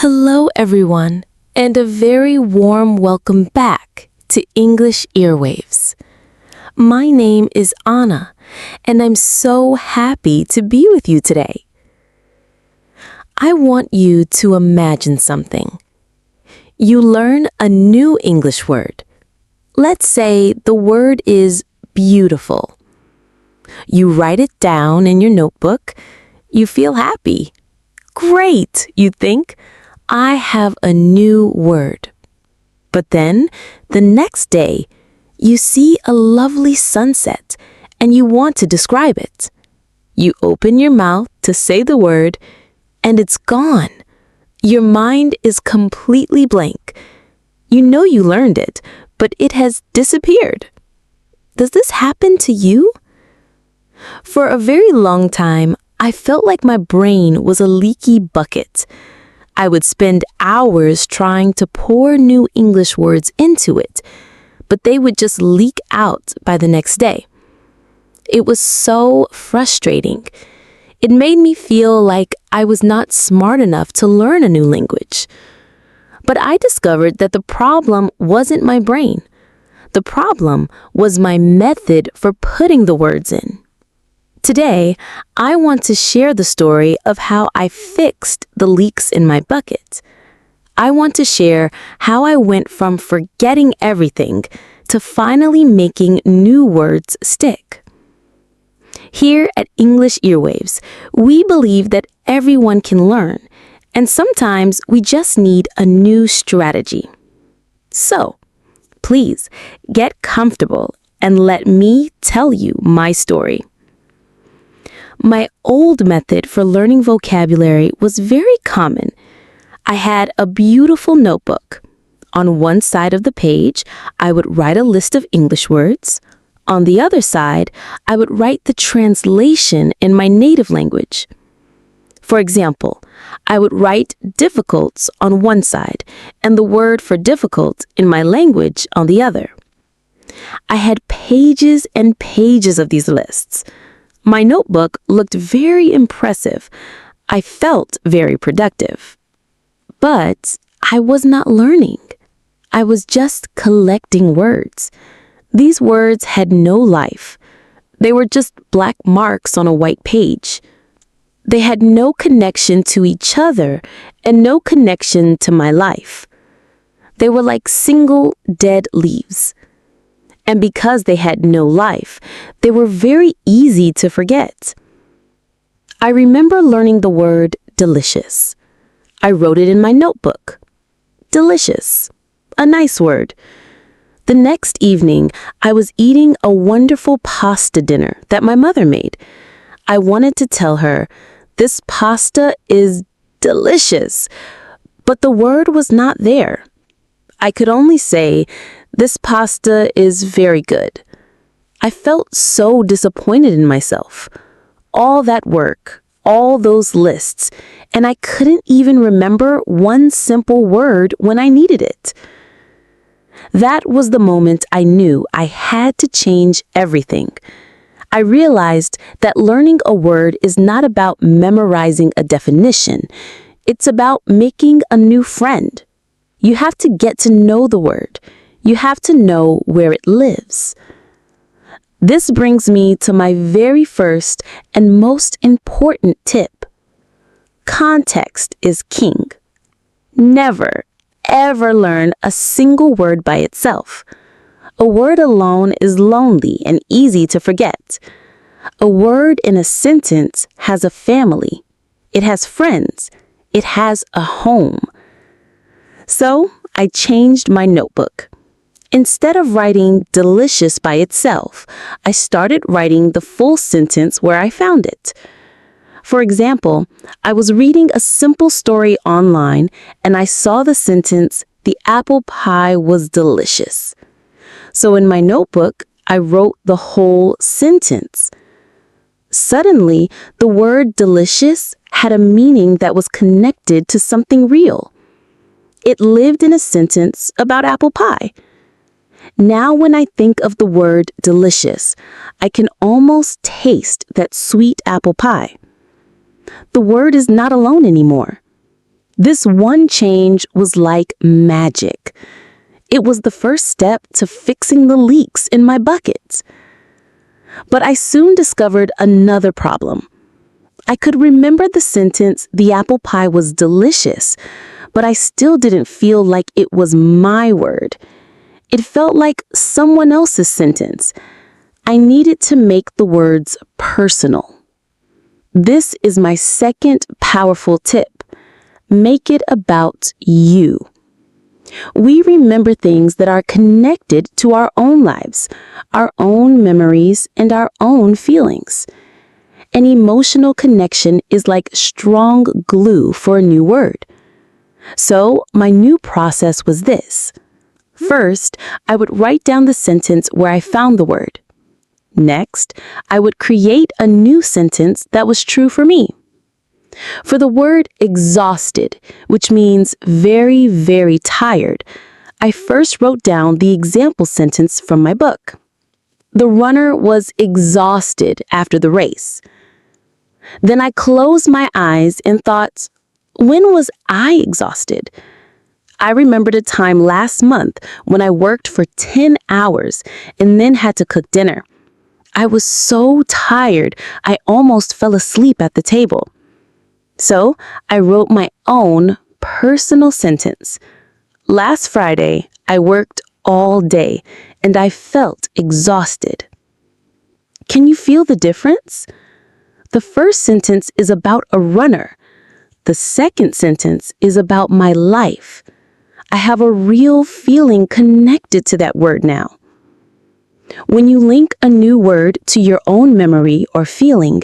Hello, everyone, and a very warm welcome back to English Earwaves. My name is Anna, and I'm so happy to be with you today. I want you to imagine something. You learn a new English word. Let's say the word is beautiful. You write it down in your notebook. You feel happy. Great, you think. I have a new word. But then, the next day, you see a lovely sunset and you want to describe it. You open your mouth to say the word and it's gone. Your mind is completely blank. You know you learned it, but it has disappeared. Does this happen to you? For a very long time, I felt like my brain was a leaky bucket. I would spend hours trying to pour new English words into it, but they would just leak out by the next day. It was so frustrating. It made me feel like I was not smart enough to learn a new language. But I discovered that the problem wasn't my brain. The problem was my method for putting the words in. Today, I want to share the story of how I fixed the leaks in my bucket. I want to share how I went from forgetting everything to finally making new words stick. Here at English Earwaves, we believe that everyone can learn, and sometimes we just need a new strategy. So, please get comfortable and let me tell you my story. My old method for learning vocabulary was very common. I had a beautiful notebook. On one side of the page, I would write a list of English words. On the other side, I would write the translation in my native language. For example, I would write difficult on one side and the word for difficult in my language on the other. I had pages and pages of these lists. My notebook looked very impressive. I felt very productive. But I was not learning. I was just collecting words. These words had no life. They were just black marks on a white page. They had no connection to each other and no connection to my life. They were like single dead leaves. And because they had no life, they were very easy to forget. I remember learning the word delicious. I wrote it in my notebook. Delicious. A nice word. The next evening, I was eating a wonderful pasta dinner that my mother made. I wanted to tell her, "This pasta is delicious," but the word was not there. I could only say, "This pasta is very good." I felt so disappointed in myself. All that work, all those lists, and I couldn't even remember one simple word when I needed it. That was the moment I knew I had to change everything. I realized that learning a word is not about memorizing a definition. It's about making a new friend. You have to get to know the word. You have to know where it lives. This brings me to my very first and most important tip. Context is king. Never, ever learn a single word by itself. A word alone is lonely and easy to forget. A word in a sentence has a family. It has friends. It has a home. So I changed my notebook. Instead of writing delicious by itself, I started writing the full sentence where I found it. For example, I was reading a simple story online and I saw the sentence, "The apple pie was delicious." So in my notebook, I wrote the whole sentence. Suddenly, the word delicious had a meaning that was connected to something real. It lived in a sentence about apple pie. Now when I think of the word delicious, I can almost taste that sweet apple pie. The word is not alone anymore. This one change was like magic. It was the first step to fixing the leaks in my buckets. But I soon discovered another problem. I could remember the sentence, "The apple pie was delicious," but I still didn't feel like it was my word. It felt like someone else's sentence. I needed to make the words personal. This is my second powerful tip. Make it about you. We remember things that are connected to our own lives, our own memories, and our own feelings. An emotional connection is like strong glue for a new word. So, my new process was this. First, I would write down the sentence where I found the word. Next, I would create a new sentence that was true for me. For the word exhausted, which means very, very tired, I first wrote down the example sentence from my book. The runner was exhausted after the race. Then I closed my eyes and thought, when was I exhausted? I remembered a time last month when I worked for 10 hours and then had to cook dinner. I was so tired, I almost fell asleep at the table. So I wrote my own personal sentence. Last Friday, I worked all day and I felt exhausted. Can you feel the difference? The first sentence is about a runner. The second sentence is about my life. I have a real feeling connected to that word now. When you link a new word to your own memory or feeling,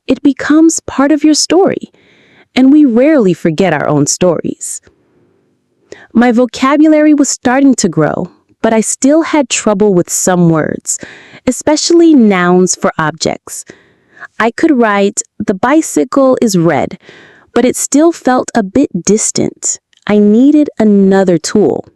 it becomes part of your story. And we rarely forget our own stories. My vocabulary was starting to grow, but I still had trouble with some words, especially nouns for objects. I could write, "The bicycle is red," but it still felt a bit distant. I needed another tool.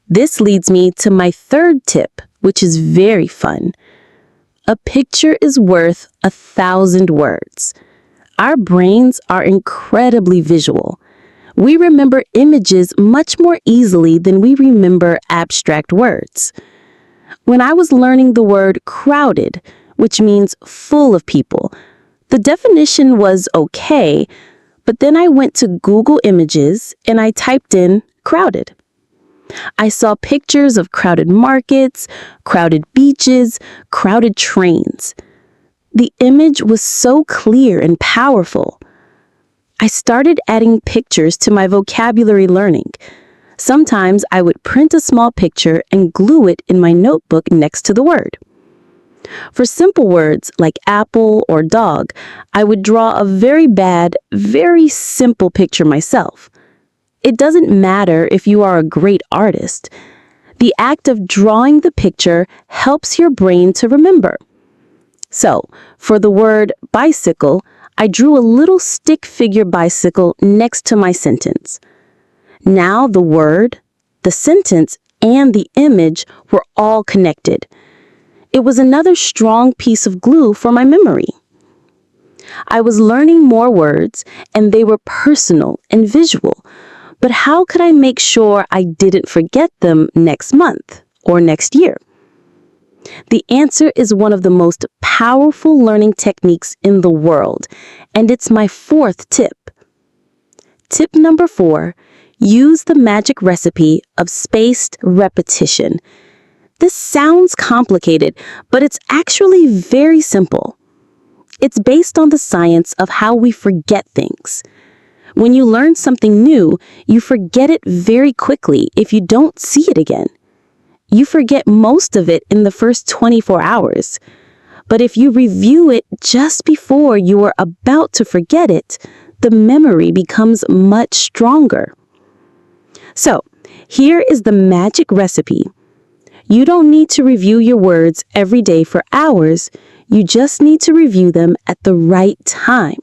This leads me to my third tip, which is very fun. A picture is worth 1,000 words. Our brains are incredibly visual. We remember images much more easily than we remember abstract words. When I was learning the word crowded, which means full of people, the definition was okay, but then I went to Google Images and I typed in crowded. I saw pictures of crowded markets, crowded beaches, crowded trains. The image was so clear and powerful. I started adding pictures to my vocabulary learning. Sometimes I would print a small picture and glue it in my notebook next to the word. For simple words like apple or dog, I would draw a very bad, very simple picture myself. It doesn't matter if you are a great artist. The act of drawing the picture helps your brain to remember. So, for the word bicycle, I drew a little stick figure bicycle next to my sentence. Now the word, the sentence, and the image were all connected. It was another strong piece of glue for my memory. I was learning more words, and they were personal and visual. But how could I make sure I didn't forget them next month or next year? The answer is one of the most powerful learning techniques in the world, and it's my fourth tip. Tip number 4, use the magic recipe of spaced repetition. This sounds complicated, but it's actually very simple. It's based on the science of how we forget things. When you learn something new, you forget it very quickly if you don't see it again. You forget most of it in the first 24 hours. But if you review it just before you are about to forget it, the memory becomes much stronger. So, here is the magic recipe. You don't need to review your words every day for hours. You just need to review them at the right time.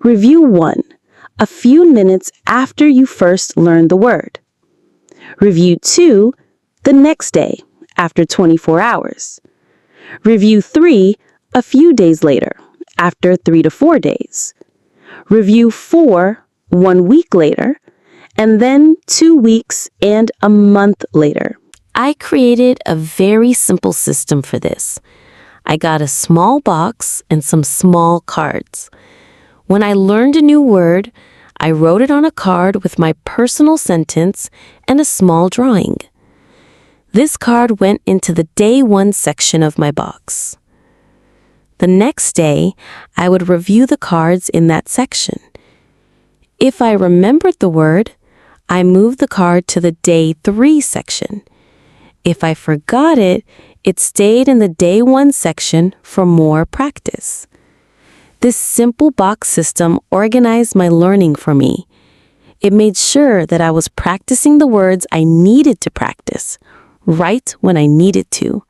Review 1, a few minutes after you first learned the word. Review 2, the next day, after 24 hours. Review 3, a few days later, after 3 to 4 days. Review 4, 1 week later, and then 2 weeks and a month later. I created a very simple system for this. I got a small box and some small cards. When I learned a new word, I wrote it on a card with my personal sentence and a small drawing. This card went into the day 1 section of my box. The next day, I would review the cards in that section. If I remembered the word, I moved the card to the day 3 section. If I forgot it, it stayed in the day 1 section for more practice. This simple box system organized my learning for me. It made sure that I was practicing the words I needed to practice, right when I needed to.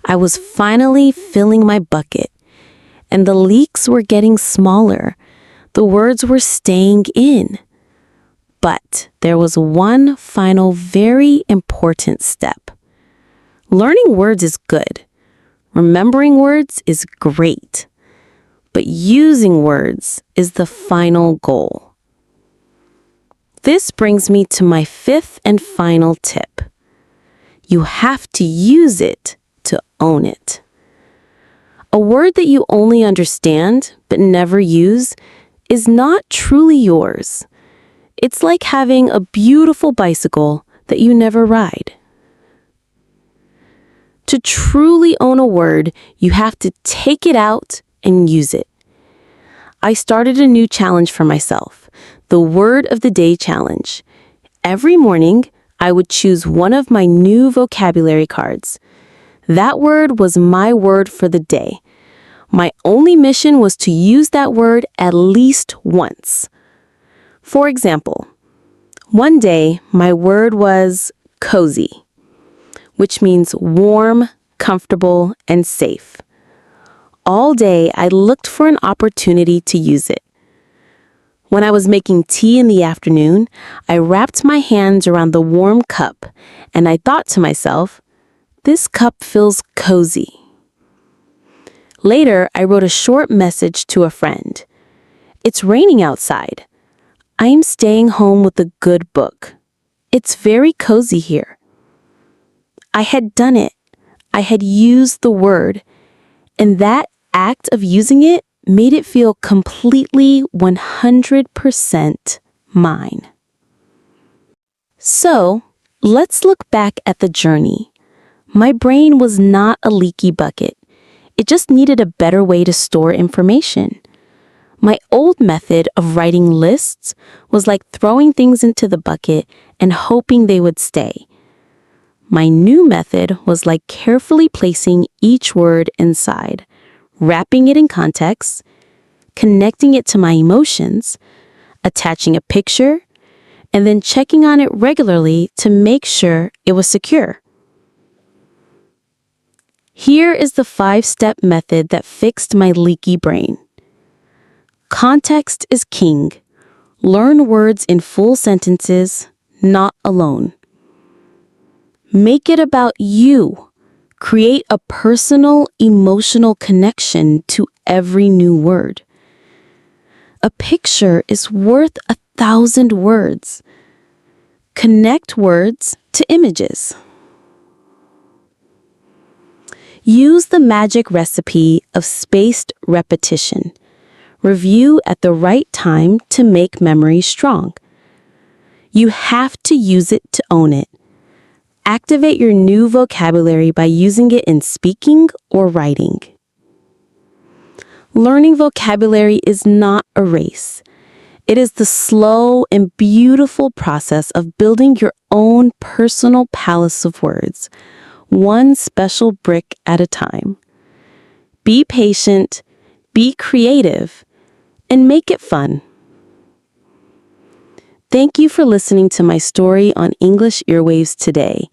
I was finally filling my bucket, and the leaks were getting smaller. The words were staying in. But there was one final very important step. Learning words is good. Remembering words is great. But using words is the final goal. This brings me to my 5th and final tip. You have to use it to own it. A word that you only understand but never use is not truly yours. It's like having a beautiful bicycle that you never ride. To truly own a word, you have to take it out and use it. I started a new challenge for myself, the Word of the Day Challenge. Every morning, I would choose one of my new vocabulary cards. That word was my word for the day. My only mission was to use that word at least once. For example, one day my word was cozy, which means warm, comfortable, and safe. All day I looked for an opportunity to use it. When I was making tea in the afternoon, I wrapped my hands around the warm cup, and I thought to myself, this cup feels cozy. Later, I wrote a short message to a friend. It's raining outside. I am staying home with a good book. It's very cozy here. I had done it. I had used the word, and that act of using it made it feel completely 100% mine. So, let's look back at the journey. My brain was not a leaky bucket. It just needed a better way to store information. My old method of writing lists was like throwing things into the bucket and hoping they would stay. My new method was like carefully placing each word inside, wrapping it in context, connecting it to my emotions, attaching a picture, and then checking on it regularly to make sure it was secure. Here is the 5-step method that fixed my leaky brain. Context is king. Learn words in full sentences, not alone. Make it about you. Create a personal, emotional connection to every new word. A picture is worth 1,000 words. Connect words to images. Use the magic recipe of spaced repetition. Review at the right time to make memory strong. You have to use it to own it. Activate your new vocabulary by using it in speaking or writing. Learning vocabulary is not a race. It is the slow and beautiful process of building your own personal palace of words, one special brick at a time. Be patient, be creative, and make it fun. Thank you for listening to my story on English Earwaves today.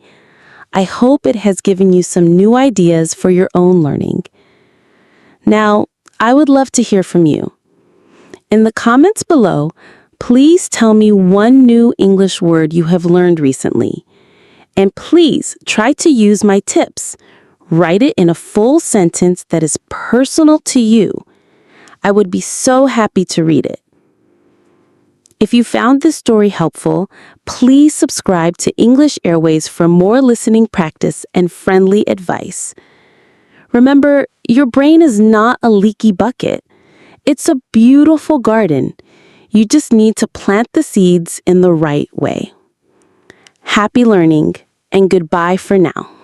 I hope it has given you some new ideas for your own learning. Now, I would love to hear from you. In the comments below, please tell me one new English word you have learned recently. And please try to use my tips. Write it in a full sentence that is personal to you. I would be so happy to read it. If you found this story helpful, please subscribe to English Airwaves for more listening practice and friendly advice. Remember, your brain is not a leaky bucket. It's a beautiful garden. You just need to plant the seeds in the right way. Happy learning, and goodbye for now.